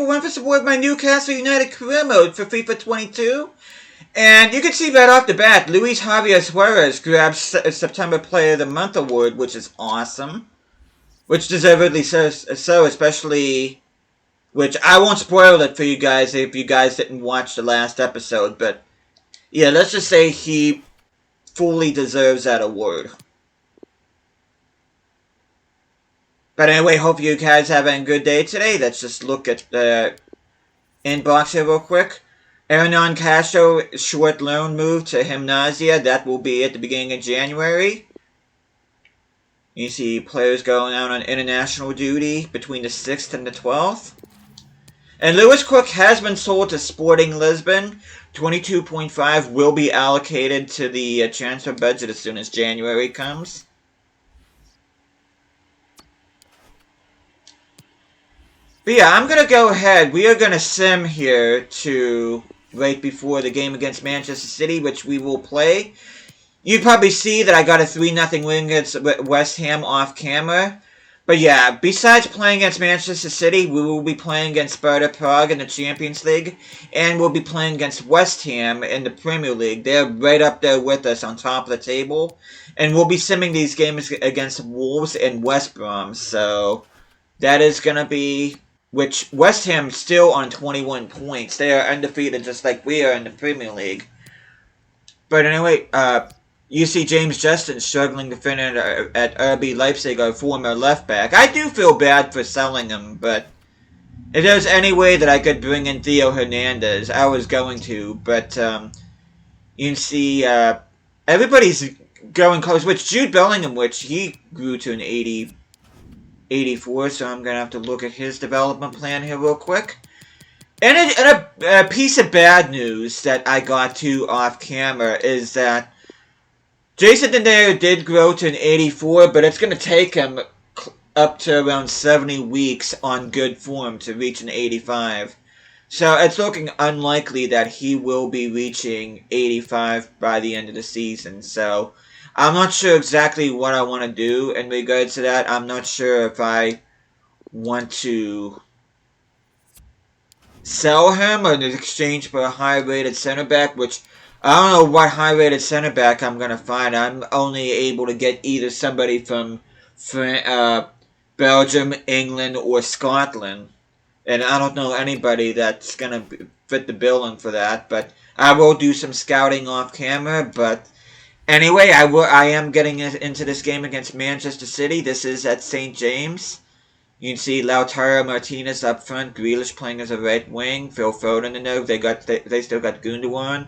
we went for support my Newcastle United career mode for FIFA 22. And you can see right off the bat, Luis Javier Suarez grabbed September Player of the Month award, which is awesome. Which deservedly so, especially... Which, I won't spoil it for you guys if you guys didn't watch the last episode, but... Yeah, let's just say he fully deserves that award. But anyway, hope you guys have a good day today. Let's just look at the inbox here real quick. Hernan Castro, short loan move to Gimnasia. That will be at the beginning of January. You see players going out on international duty between the 6th and the 12th. And Lewis Cook has been sold to Sporting Lisbon. 22.5 will be allocated to the transfer budget as soon as January comes. But yeah, I'm going to go ahead. We are going to sim here to right before the game against Manchester City, which we will play. You probably see that I got a 3-0 win against West Ham off camera. But yeah, besides playing against Manchester City, we will be playing against Sparta Prague in the Champions League. And we'll be playing against West Ham in the Premier League. They're right up there with us on top of the table. And we'll be simming these games against Wolves and West Brom. So that is going to be... Which, West Ham still on 21 points. They are undefeated just like we are in the Premier League. But anyway, you see James Justin struggling to finish at RB Leipzig, our former left back. I do feel bad for selling him, but if there's any way that I could bring in Theo Hernandez, I was going to. But you can see everybody's going close. Which Jude Bellingham, which he grew to an 84, so I'm going to have to look at his development plan here real quick. And a piece of bad news that I got to off camera is that Jason Denayer did grow to an 84, but it's going to take him up to around 70 weeks on good form to reach an 85. So it's looking unlikely that he will be reaching 85 by the end of the season. So I'm not sure exactly what I want to do in regards to that. I'm not sure if I want to sell him or in exchange for a high-rated center back, which I don't know what high-rated center back I'm going to find. I'm only able to get either somebody from Belgium, England, or Scotland. And I don't know anybody that's going to fit the billing for that. But I will do some scouting off camera. But anyway, I am getting into this game against Manchester City. This is at St. James. You can see Lautaro Martinez up front, Grealish playing as a right wing, Phil Foden in there. They still got Gundogan.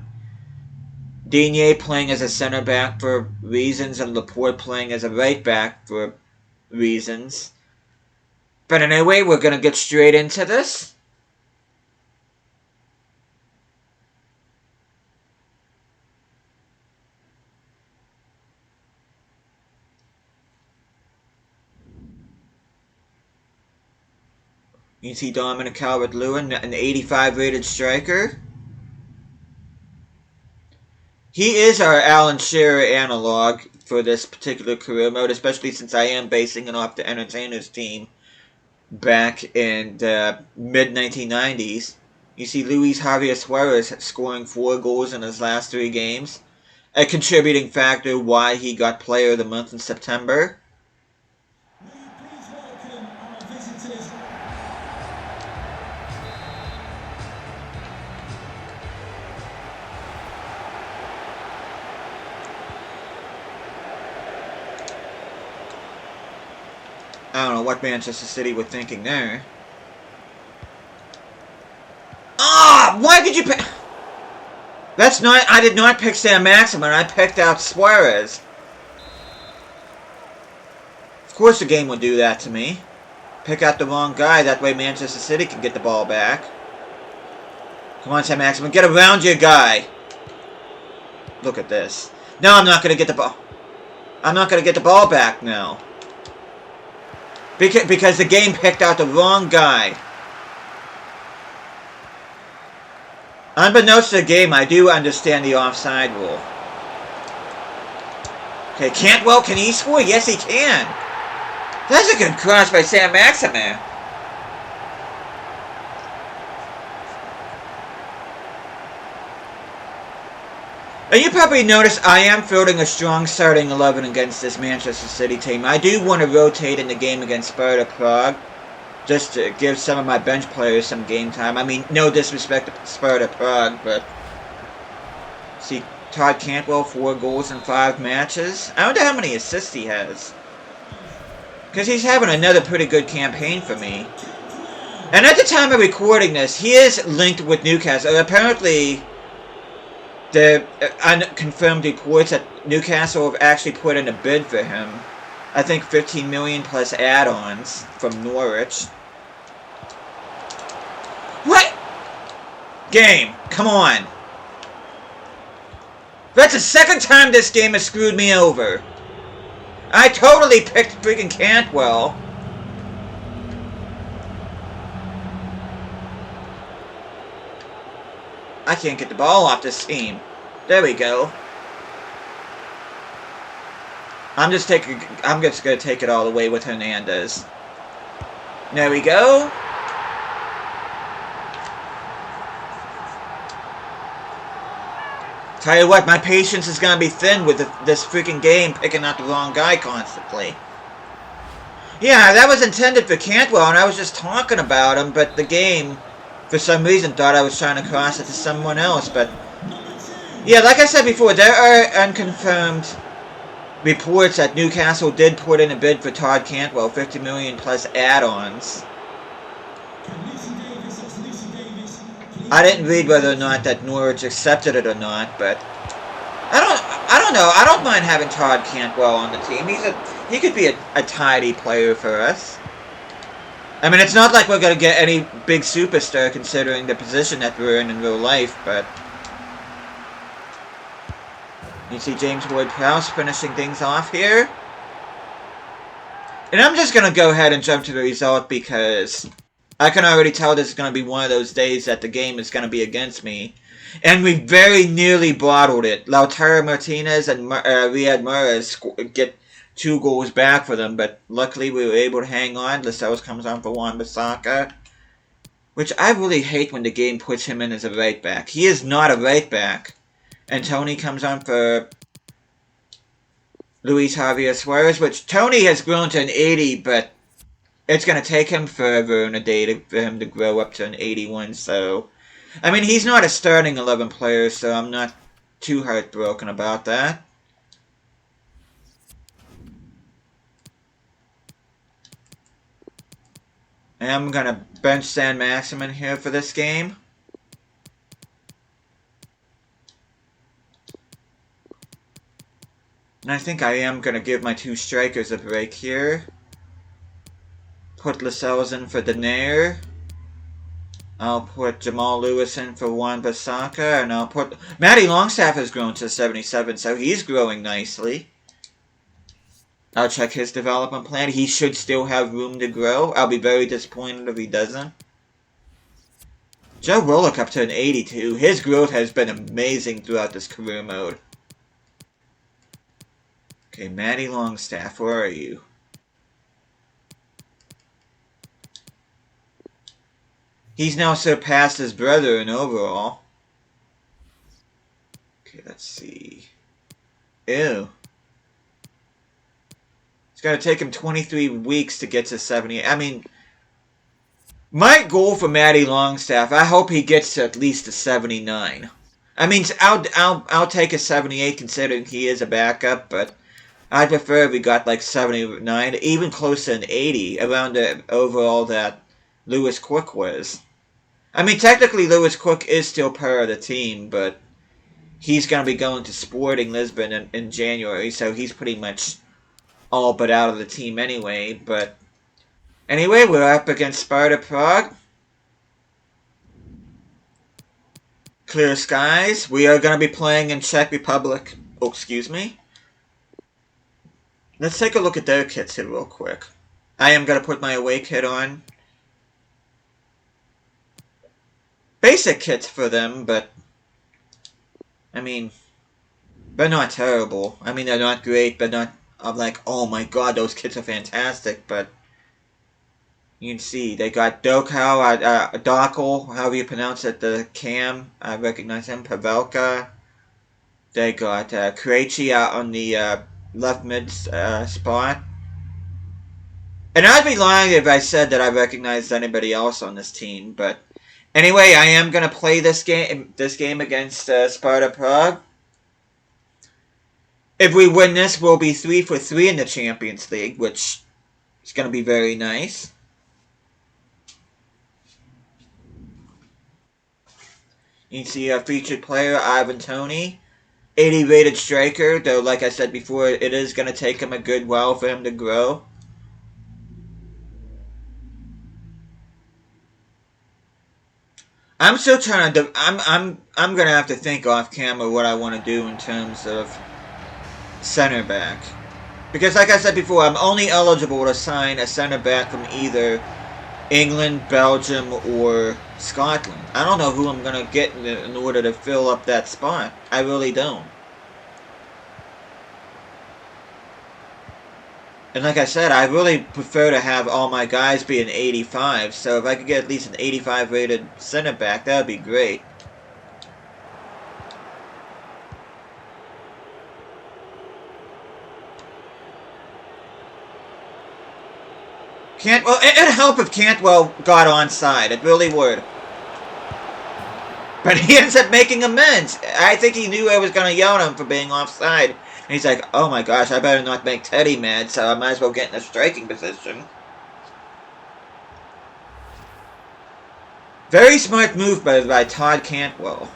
Digne playing as a center back for reasons, and Laporte playing as a right back for reasons. But anyway, we're going to get straight into this. You can see Dominic Calvert-Lewin, an 85 rated striker. He is our Alan Shearer analog for this particular career mode, especially since I am basing it off the Entertainers team back in the mid-1990s. You see Luis Javier Suarez scoring 4 goals in his last 3 games, a contributing factor why he got Player of the Month in September. I don't know what Manchester City were thinking there. Ah! Why did you pick... That's not... I did not pick Sam Maximin. I picked out Suarez. Of course the game will do that to me. Pick out the wrong guy. That way Manchester City can get the ball back. Come on, Sam Maximin. Get around your guy. Look at this. No, I'm not going to get the ball. I'm not going to get the ball back now. Because the game picked out the wrong guy. Unbeknownst to the game, I do understand the offside rule. Okay, Cantwell, can he score? Yes, he can. That's a good cross by Sam Maximin. And you probably noticed I am fielding a strong starting 11 against this Manchester City team. I do want to rotate in the game against Sparta Prague, just to give some of my bench players some game time. I mean, no disrespect to Sparta Prague, but... See, Todd Cantwell, 4 goals in 5 matches. I wonder how many assists he has. Because he's having another pretty good campaign for me. And at the time of recording this, he is linked with Newcastle. Apparently... The unconfirmed reports that Newcastle have actually put in a bid for him. I think 15 million plus add-ons from Norwich. What? Game, come on. That's the second time this game has screwed me over. I totally picked freaking Cantwell. I can't get the ball off this team. There we go. I'm just gonna take it all the way with Hernandez. There we go. Tell you what, my patience is gonna be thin with this freaking game picking out the wrong guy constantly. Yeah, that was intended for Cantwell, and I was just talking about him, but the game... for some reason thought I was trying to cross it to someone else, but... Yeah, like I said before, there are unconfirmed reports that Newcastle did put in a bid for Todd Cantwell, 50 million plus add-ons. I didn't read whether or not that Norwich accepted it or not, but... I don't know, I don't mind having Todd Cantwell on the team. He could be a tidy player for us. I mean, it's not like we're going to get any big superstar considering the position that we're in real life, but... You see James Ward-Prowse finishing things off here. And I'm just going to go ahead and jump to the result because I can already tell this is going to be one of those days that the game is going to be against me. And we very nearly bottled it. Lautaro Martinez and Riyad Mahrez get 2 goals back for them, but luckily we were able to hang on. Lascelles comes on for Wan-Bissaka, which I really hate when the game puts him in as a right back. He is not a right back. And Tony comes on for Luis Javier Suarez, which Tony has grown to an 80, but it's going to take him forever and a day for him to grow up to an 81, so... I mean, he's not a starting 11 player, so I'm not too heartbroken about that. And I'm going to bench San Maximin here for this game. And I think I am going to give my 2 strikers a break here. Put Lascelles in for Denaire. I'll put Jamal Lewis in for Wan-Bissaka. And I'll put... Matty Longstaff has grown to 77, so he's growing nicely. I'll check his development plan. He should still have room to grow. I'll be very disappointed if he doesn't. Joe Rollock up to an 82. His growth has been amazing throughout this career mode. Okay, Matty Longstaff, where are you? He's now surpassed his brother in overall. Okay, let's see. Ew. It's going to take him 23 weeks to get to 70. I mean, my goal for Matty Longstaff, I hope he gets to at least a 79. I mean, I'll take a 78 considering he is a backup, but I'd prefer if we got like 79, even close to an 80, around the overall that Lewis Cook was. I mean, technically Lewis Cook is still part of the team, but he's going to be going to Sporting Lisbon in January, so he's pretty much all but out of the team anyway. But anyway, we're up against Sparta Prague. Clear skies. We are going to be playing in Czech Republic. Oh, excuse me. Let's take a look at their kits here real quick. I am going to put my away kit on. Basic kits for them, but I mean, they're not terrible. I mean, they're not great, but not, I'm like, oh my god, those kits are fantastic, but you can see, they got Dokel, however you pronounce it, the Cam, I recognize him, Pavelka, They got Krejci out on the left mid spot. And I'd be lying if I said that I recognized anybody else on this team, but anyway, I am gonna play this game against Sparta Prague. If we win this, we'll be 3 for 3 in the Champions League, which is gonna be very nice. You can see a featured player, Ivan Toney, 80 rated striker, though like I said before, it is gonna take him a good while for him to grow. I'm still trying to. I'm gonna have to think off camera what I want to do in terms of center back, because like I said before, I'm only eligible to sign a center back from either England, Belgium, or Scotland. I don't know who I'm gonna get in order to fill up that spot. I really don't. And like I said, I really prefer to have all my guys be an 85, so if I could get at least an 85 rated center back, that would be great. Cantwell, it'd help if Cantwell got onside, it really would. But he ends up making amends. I think he knew I was going to yell at him for being offside. And he's like, oh my gosh, I better not make Teddy mad, so I might as well get in a striking position. Very smart move by Todd Cantwell.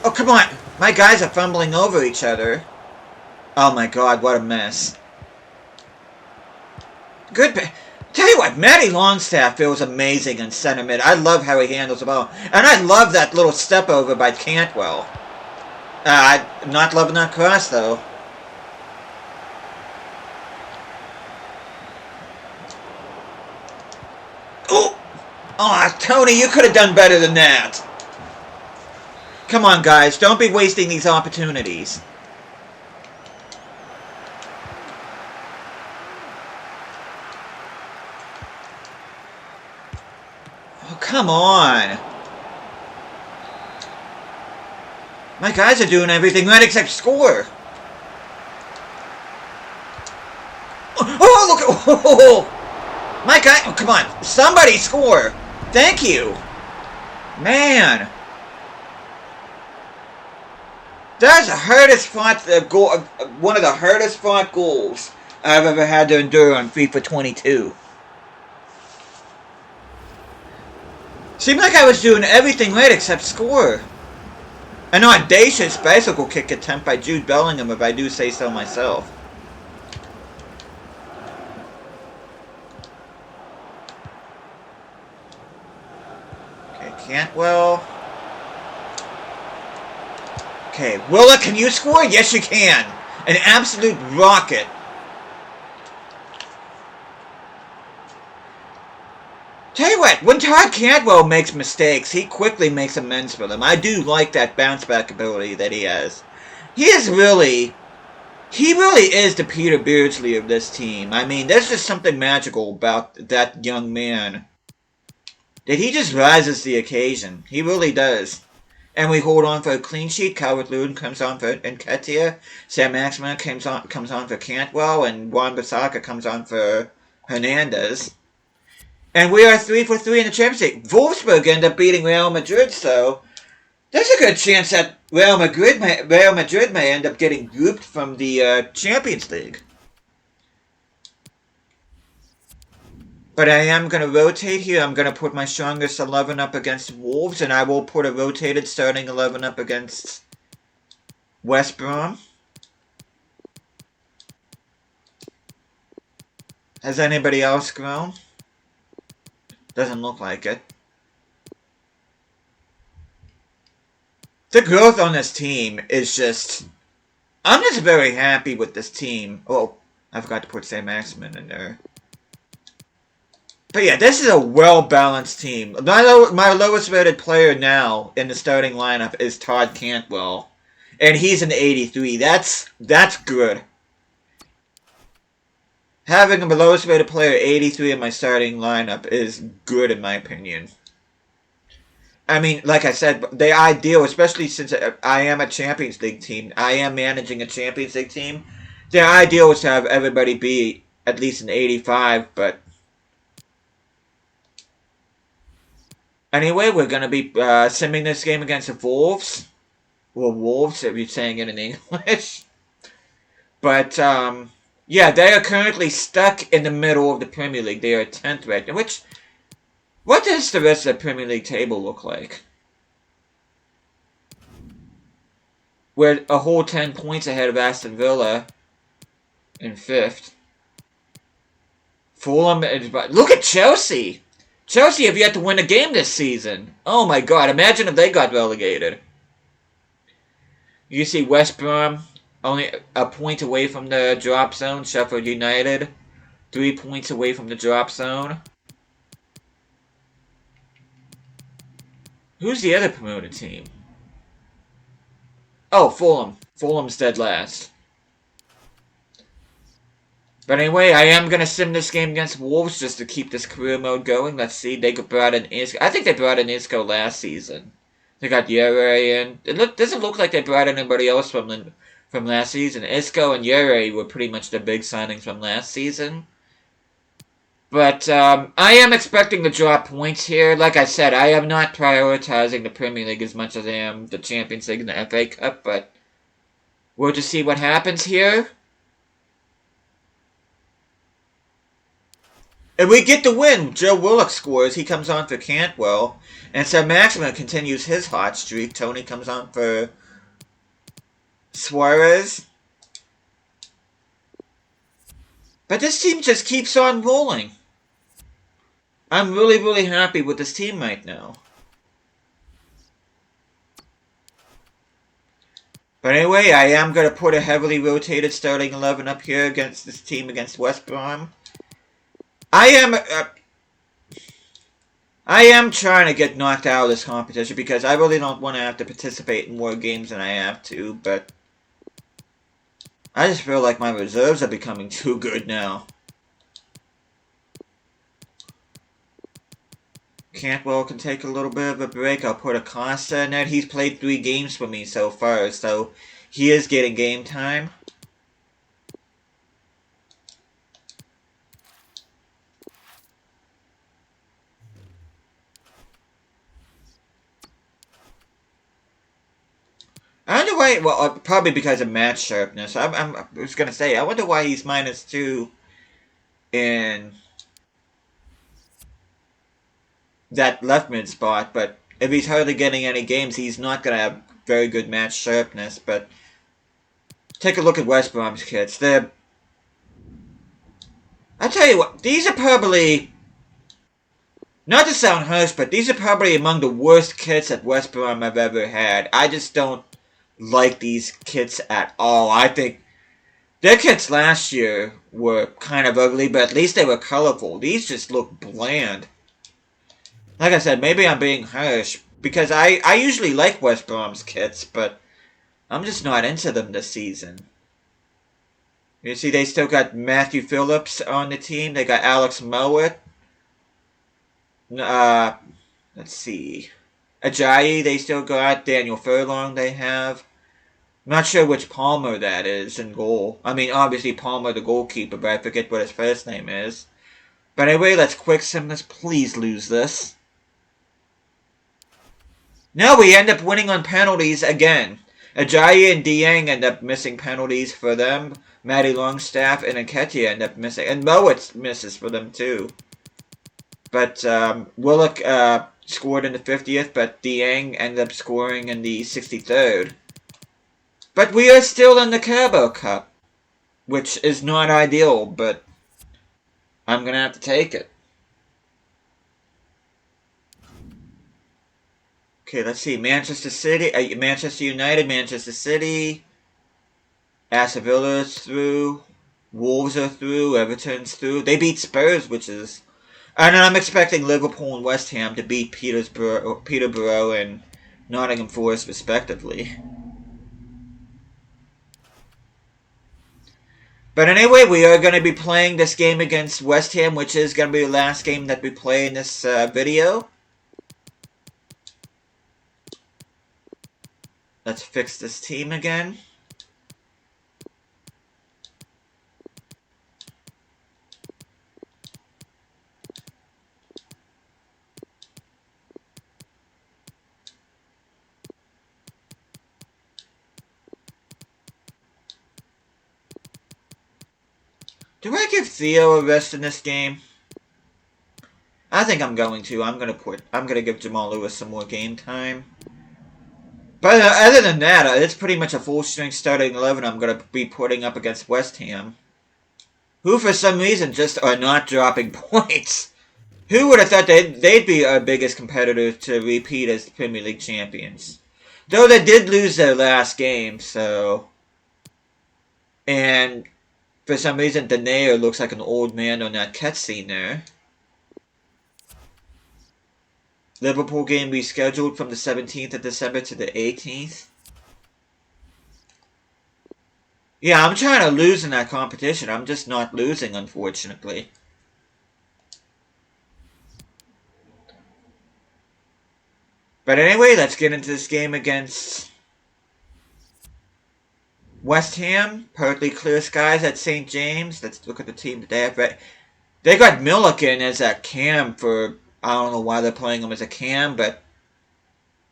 Oh, come on. My guys are fumbling over each other. Oh my god, what a mess. Good. Tell you what, Matty Longstaff feels amazing in center mid. I love how he handles the ball. And I love that little step over by Cantwell. I'm not loving that cross, though. Oh! Oh, Tony, you could have done better than that. Come on, guys. Don't be wasting these opportunities. Oh, come on. My guys are doing everything right except score. Oh, look at... Oh, my guy... Oh, come on. Somebody score. Thank you. Man. That's the hardest fought goal, one of the hardest fought goals I've ever had to endure on FIFA 22. Seemed like I was doing everything right except score. An audacious bicycle kick attempt by Jude Bellingham, if I do say so myself. Okay, Cantwell. Okay, Willa, can you score? Yes, you can. An absolute rocket. Tell you what, when Todd Cantwell makes mistakes, he quickly makes amends for them. I do like that bounce back ability that he has. He really is the Peter Beardsley of this team. I mean, there's just something magical about that young man. That he just rises to the occasion. He really does. And we hold on for a clean sheet. Calvert-Lewin comes on for Nketiah. Sam Maximin comes on for Cantwell. And Juan Bissaka comes on for Hernandez. And we are 3 for 3 in the Champions League. Wolfsburg end up beating Real Madrid, so there's a good chance that Real Madrid may end up getting grouped from the Champions League. But I am going to rotate here. I'm going to put my strongest 11 up against Wolves, and I will put a rotated starting 11 up against West Brom. Has anybody else grown? Doesn't look like it. The growth on this team is just... I'm just very happy with this team. Oh, I forgot to put Sam Maximin in there. But yeah, this is a well-balanced team. My lowest rated player now in the starting lineup is Todd Cantwell. And he's an 83. That's good. Having a lowest rated player 83 in my starting lineup is good in my opinion. I mean, like I said, the ideal, especially since I am a Champions League team, I am managing a Champions League team, the ideal is to have everybody be at least an 85, but anyway, we're going to be simming this game against the Wolves. Well, Wolves, if you're saying it in English. But, yeah, they are currently stuck in the middle of the Premier League. They are 10th ranked, which, what does the rest of the Premier League table look like? We're a whole 10 points ahead of Aston Villa in 5th. Fulham is... Look at Chelsea! Chelsea have yet to win a game this season. Oh my god, imagine if they got relegated. You see West Brom only a point away from the drop zone. Sheffield United 3 points away from the drop zone. Who's the other promoted team? Oh, Fulham. Fulham's dead last. But anyway, I am going to sim this game against Wolves just to keep this career mode going. Let's see. They brought in Isco. I think they brought in Isco last season. They got Yere in. It doesn't look like they brought in anybody else from last season. Isco and Yere were pretty much the big signings from last season. But I am expecting to drop points here. Like I said, I am not prioritizing the Premier League as much as I am the Champions League and the FA Cup. But we'll just see what happens here. If we get the win, Joe Willock scores. He comes on for Cantwell. And so Maxima continues his hot streak. Tony comes on for Suarez. But this team just keeps on rolling. I'm really, really happy with this team right now. But anyway, I am going to put a heavily rotated starting 11 up here against this team against West Brom. I am trying to get knocked out of this competition because I really don't want to have to participate in more games than I have to, but I just feel like my reserves are becoming too good now. Cantwell can take a little bit of a break. I'll put Acosta in there. He's played 3 games for me so far, so he is getting game time. I wonder why, well, probably because of match sharpness. I was going to say, I wonder why he's -2 in that left mid spot, but if he's hardly getting any games, he's not going to have very good match sharpness, but take a look at West Brom's kits. I tell you what, these are probably, not to sound harsh, but these are probably among the worst kits at West Brom I've ever had. I just don't like these kits at all. I think their kits last year were kind of ugly, but at least they were colorful. These just look bland. Like I said, maybe I'm being harsh, because I usually like West Brom's kits, but I'm just not into them this season. You see, they still got Matthew Phillips on the team. They got Alex Mowat. Let's see. Ajayi, they still got. Daniel Furlong, they have. I'm not sure which Palmer that is in goal. I mean, obviously Palmer, the goalkeeper, but I forget what his first name is. But anyway, let's quick sim this. Please lose this. No, we end up winning on penalties again. Ajayi and Dieng end up missing penalties for them. Matty Longstaff and Nketiah end up missing. And Mowat misses for them too. But Willock scored in the 50th, but Dieng ended up scoring in the 63rd. But we are still in the Carabao Cup, which is not ideal, but I'm going to have to take it. Okay, let's see. Manchester City, Manchester United, Manchester City, Aston Villa's through, Wolves are through, Everton's through. They beat Spurs, which is... And I'm expecting Liverpool and West Ham to beat Peterborough and Nottingham Forest, respectively. But anyway, we are going to be playing this game against West Ham, which is going to be the last game that we play in this video. Let's fix this team again. Do I give Theo a rest in this game? I think I'm going to. I'm gonna give Jamal Lewis some more game time. But other than that, it's pretty much a full-strength starting 11 I'm gonna be putting up against West Ham, who for some reason just are not dropping points. Who would have thought they'd be our biggest competitor to repeat as Premier League champions? Though they did lose their last game, so... And for some reason, Denayer looks like an old man on that cutscene there. Liverpool game rescheduled from the 17th of December to the 18th. Yeah, I'm trying to lose in that competition. I'm just not losing, unfortunately. But anyway, let's get into this game against West Ham. Partly clear skies at St. James. Let's look at the team that they have. They got Milliken as a cam for... I don't know why they're playing him as a cam, but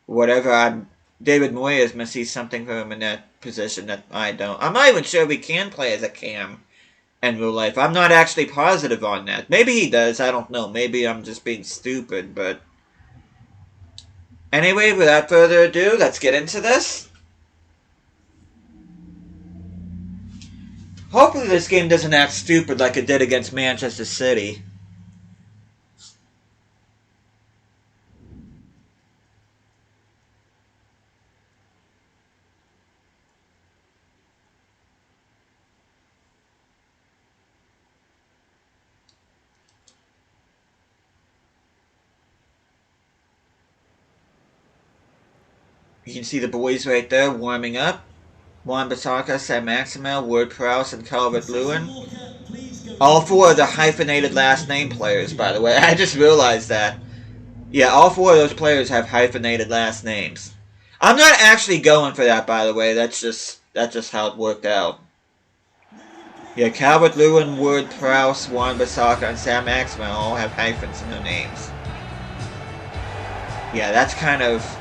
whatever. David Moyes must see something for him in that position that I don't. I'm not even sure we can play as a cam in real life. I'm not actually positive on that. Maybe he does. I don't know. Maybe I'm just being stupid, but... Anyway, without further ado, let's get into this. Hopefully this game doesn't act stupid like it did against Manchester City. You can see the boys right there warming up. Wan-Bissaka, Saint-Maximin, Ward-Prowse, and Calvert-Lewin. All four of the hyphenated last name players, by the way. I just realized that. Yeah, all four of those players have hyphenated last names. I'm not actually going for that, by the way. That's just how it worked out. Yeah, Calvert-Lewin, Ward-Prowse, Wan-Bissaka, and Saint-Maximin all have hyphens in their names. Yeah, that's kind of...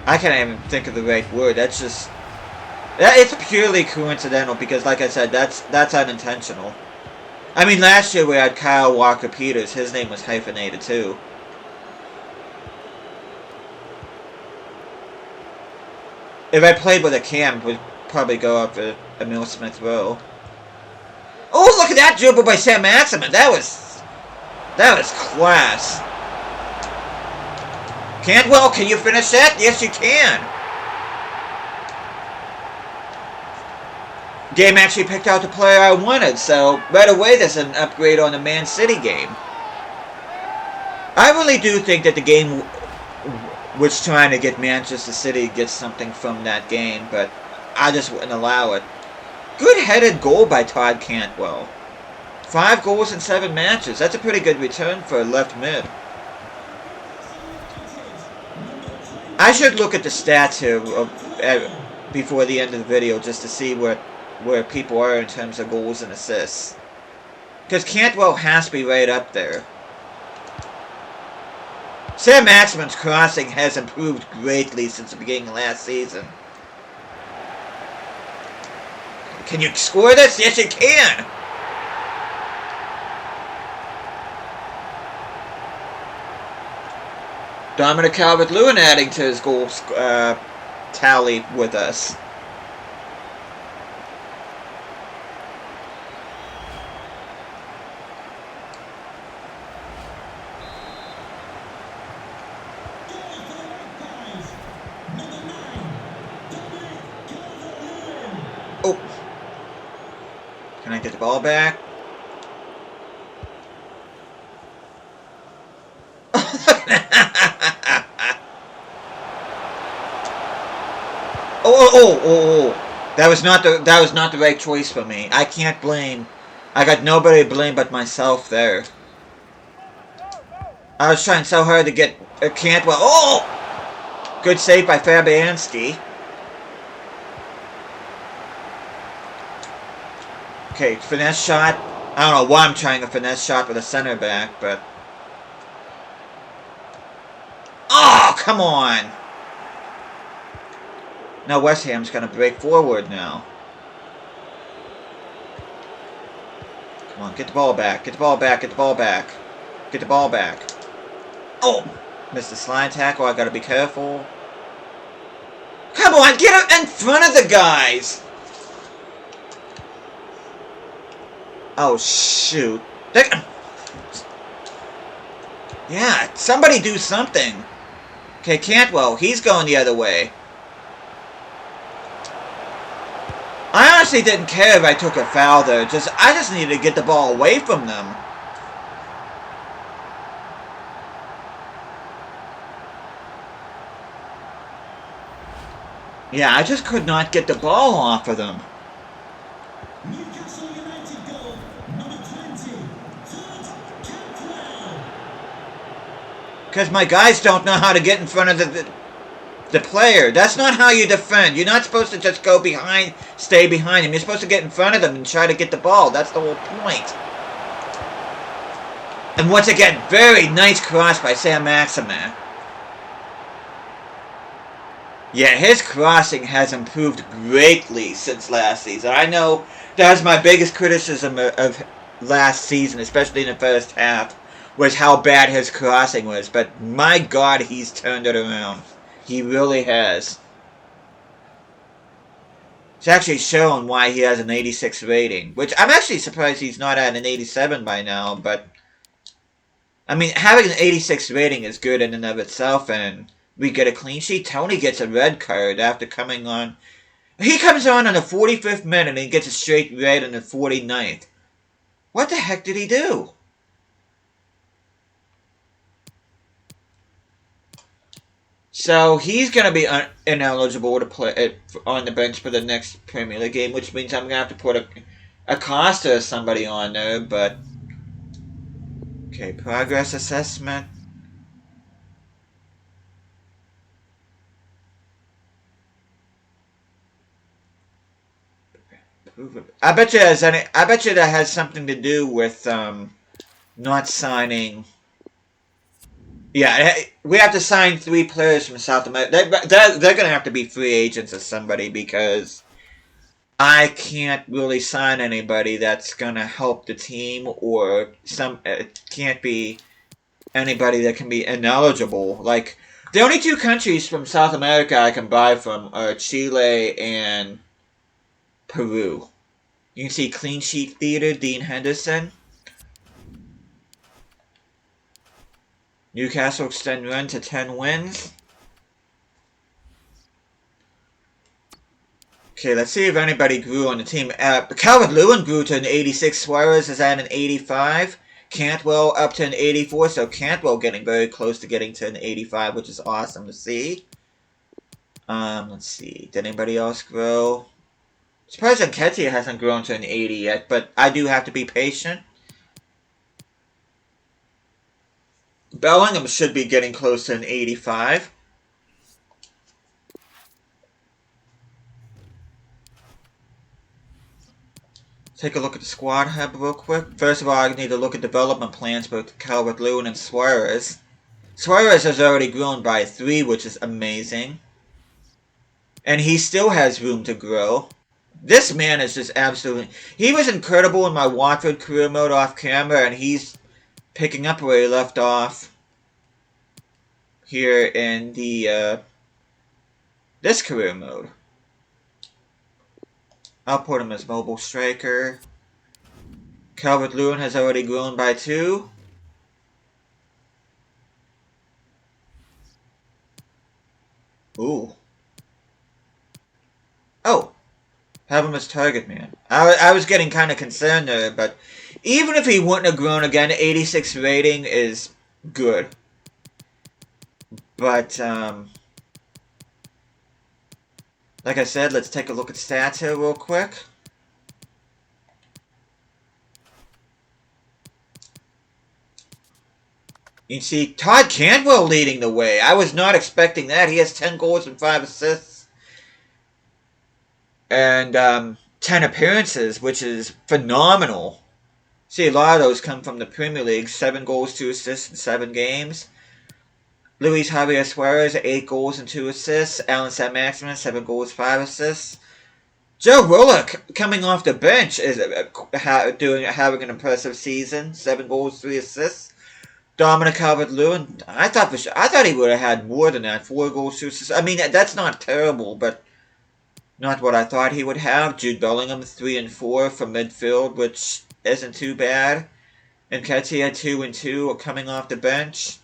I can't even think of the right word. That's just... It's purely coincidental because, like I said, that's unintentional. I mean, last year we had Kyle Walker-Peters. His name was hyphenated, too. If I played with a cam, we'd probably go up to Emil Smith-Rowe. Oh, look at that dribble by Saint-Maximin. That was class. Cantwell, can you finish that? Yes, you can. Game actually picked out the player I wanted, so right away there's an upgrade on the Man City game. I really do think that the game was trying to get Manchester City to get something from that game, but I just wouldn't allow it. Good headed goal by Todd Cantwell. 5 goals in 7 matches. That's a pretty good return for a left mid. I should look at the stats here before the end of the video just to see where people are in terms of goals and assists. Because Cantwell has to be right up there. Saint-Maximin's crossing has improved greatly since the beginning of last season. Can you score this? Yes, you can! Dominic Calvert-Lewin adding to his goal tally with us. Oh. Can I get the ball back? Oh. That was not the right choice for me. I can't blame. I got nobody to blame but myself there. I was trying so hard to get Cantwell. Oh! Good save by Fabianski. Okay, finesse shot. I don't know why I'm trying a finesse shot with a center back, but... Oh, come on! Now West Ham's going to break forward now. Come on, get the ball back. Get the ball back. Get the ball back. Get the ball back. Oh! Missed the slide tackle. I got to be careful. Come on, get in front of the guys! Oh, shoot. Yeah, somebody do something. Okay, Cantwell, he's going the other way. I honestly didn't care if I took a foul there. I just needed to get the ball away from them. Yeah, I just could not get the ball off of them. Newcastle United goal, number 20, Cantwell. Because my guys don't know how to get in front of the player. That's not how you defend. You're not supposed to just go behind, stay behind him. You're supposed to get in front of them and try to get the ball. That's the whole point. And once again, very nice cross by Sam Maximin. Yeah, his crossing has improved greatly since last season. I know that was my biggest criticism of last season, especially in the first half, was how bad his crossing was. But my God, he's turned it around. He really has. It's actually shown why he has an 86 rating, which I'm actually surprised he's not at an 87 by now, but I mean, having an 86 rating is good in and of itself, and we get a clean sheet. Tony gets a red card after coming on. He comes on the 45th minute and he gets a straight red in the 49th. What the heck did he do? So he's going to be ineligible to play on the bench for the next Premier League game, which means I'm going to have to put a Costa or somebody on there, but... Okay, progress assessment. I bet you that has something to do with not signing. Yeah, we have to sign 3 players from South America. They're going to have to be free agents or somebody, because I can't really sign anybody that's going to help the team, or it can't be anybody that can be ineligible. Like, the only 2 countries from South America I can buy from are Chile and Peru. You can see Clean Sheet Theater, Dean Henderson. Newcastle extend run to 10 wins. Okay, let's see if anybody grew on the team. Calvert-Lewin grew to an 86. Suarez is at an 85. Cantwell up to an 84. So Cantwell getting very close to getting to an 85, which is awesome to see. Let's see. Did anybody else grow? Surprised Nketiah hasn't grown to an 80 yet, but I do have to be patient. Bellingham should be getting close to an 85. Take a look at the squad hub real quick. First of all, I need to look at development plans for Calvert-Lewin and Suarez. Suarez has already grown by 3, which is amazing. And he still has room to grow. This man is just absolutely... He was incredible in my Watford career mode off camera, and he's picking up where he left off here in the this career mode. I'll put him as mobile striker. Calvert-Lewin has already grown by 2. Ooh. Oh. Have him as target man. I was getting kind of concerned there, but even if he wouldn't have grown again, 86 rating is good. But, Like I said, let's take a look at stats here real quick. You can see Todd Cantwell leading the way. I was not expecting that. He has 10 goals and 5 assists. And 10 appearances, which is phenomenal. See, a lot of those come from the Premier League. 7 goals, 2 assists in 7 games. Luis Javier Suarez, 8 goals and 2 assists. Alan Saint-Maximin, 7 goals, 5 assists. Joe Willock, coming off the bench, is having an impressive season. 7 goals, 3 assists. Dominic Calvert-Lewin, I thought he would have had more than that. 4 goals, 2 assists. I mean, that's not terrible, but not what I thought he would have. Jude Bellingham, 3 and 4 from midfield, which isn't too bad. And Nketiah, 2 and 2, coming off the bench.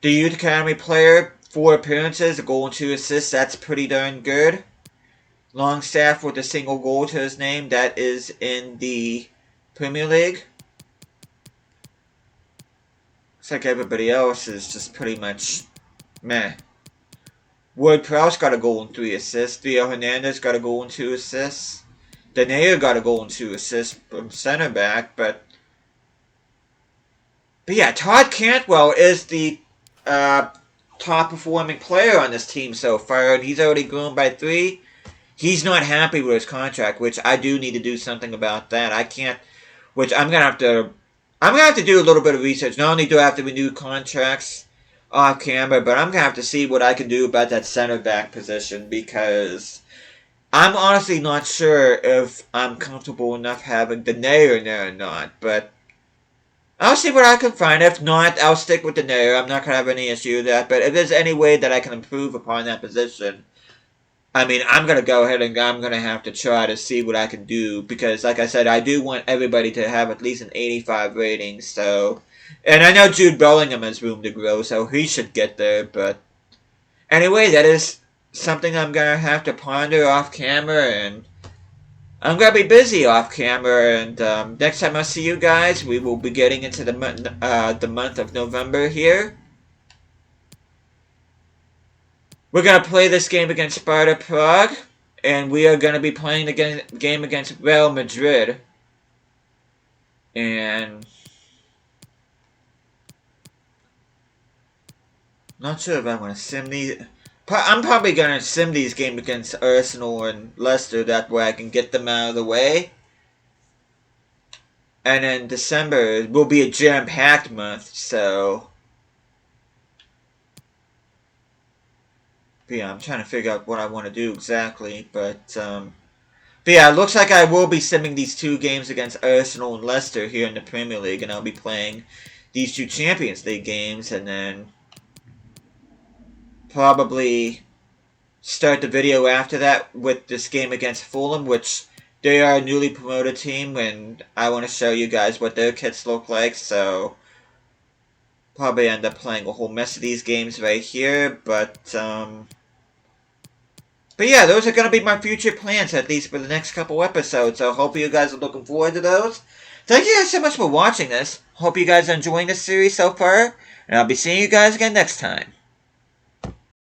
The Youth Academy player, 4 appearances, a goal and 2 assists. That's pretty darn good. Longstaff with a single goal to his name. That is in the Premier League. Looks like everybody else is just pretty much meh. Ward-Prowse got a goal and 3 assists. Theo Hernandez got a goal and 2 assists. Denayer got a goal and 2 assists from center back, but yeah, Todd Cantwell is the top performing player on this team so far, and he's already grown by 3. He's not happy with his contract, which I do need to do something about that. I can't, which I'm gonna have to do a little bit of research. Not only do I have to renew contracts off camera, but I'm gonna have to see what I can do about that center back position, because I'm honestly not sure if I'm comfortable enough having Denayer there or not, but I'll see what I can find. If not, I'll stick with Denayer. I'm not going to have any issue with that, but if there's any way that I can improve upon that position, I mean, I'm going to go ahead and I'm going to have to try to see what I can do, because like I said, I do want everybody to have at least an 85 rating, so, and I know Jude Bellingham has room to grow, so he should get there, but anyway, that is something I'm going to have to ponder off camera, and I'm going to be busy off camera, and next time I see you guys, we will be getting into the month of November here. We're going to play this game against Sparta Prague, and we are going to be playing the game against Real Madrid. And not sure if I'm going to sim these. I'm probably going to sim these games against Arsenal and Leicester. That way I can get them out of the way. And then December will be a jam-packed month, so yeah, I'm trying to figure out what I want to do exactly. But yeah, it looks like I will be simming these 2 games against Arsenal and Leicester here in the Premier League. And I'll be playing these 2 Champions League games, and then probably start the video after that with this game against Fulham, which they are a newly promoted team, and I want to show you guys what their kits look like, so probably end up playing a whole mess of these games right here, but yeah, those are going to be my future plans, at least for the next couple episodes, so hope you guys are looking forward to those. Thank you guys so much for watching this. Hope you guys are enjoying this series so far, and I'll be seeing you guys again next time.